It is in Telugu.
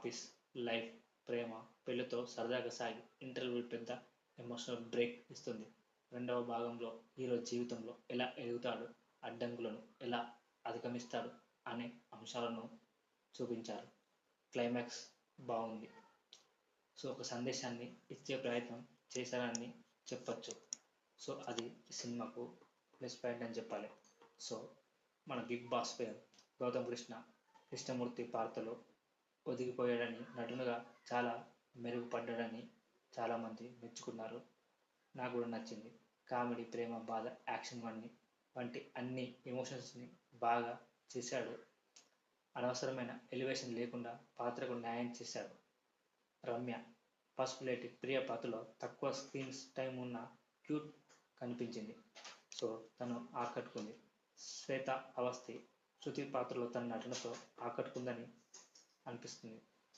ఆఫీస్ లైఫ్, ప్రేమ, పెళ్లితో సరదాగా సాగి ఇంటర్వ్యూ పెద్ద ఎమోషనల్ బ్రేక్ ఇస్తుంది. రెండవ భాగంలో హీరో జీవితంలో ఎలా ఎదుగుతాడు, అడ్డంకులను ఎలా అధిగమిస్తాడు అనే అంశాలను చూపించారు. క్లైమాక్స్ బాగుంది. సో ఒక సందేశాన్ని ఇచ్చే ప్రయత్నం చేశారని చెప్పచ్చు. సో అది సినిమాకు ప్లస్ పాయింట్ అని చెప్పాలి. సో మన Bigg Boss fame Gautam Krishnamurthy పాత్రలో ఒదిగిపోయాడని, నటునిగా చాలా మెరుగుపడ్డాడని చాలామంది మెచ్చుకున్నారు. నాకు కూడా నచ్చింది. కామెడీ, ప్రేమ, బాధ, యాక్షన్ వంటి అన్ని ఎమోషన్స్ని బాగా చేశాడు. అనవసరమైన ఎలివేషన్ లేకుండా పాత్రకు న్యాయం చేశాడు. రమ్య పసుపులేటి ప్రియ పాత్రలో తక్కువ స్క్రీన్ టైం ఉన్న క్యూట్ కనిపించింది. సో తను ఆకట్టుకుంది. శ్వేత అవస్థి శృతి పాత్రలో తన నటనతో ఆకట్టుకుందని అనిపిస్తుంది.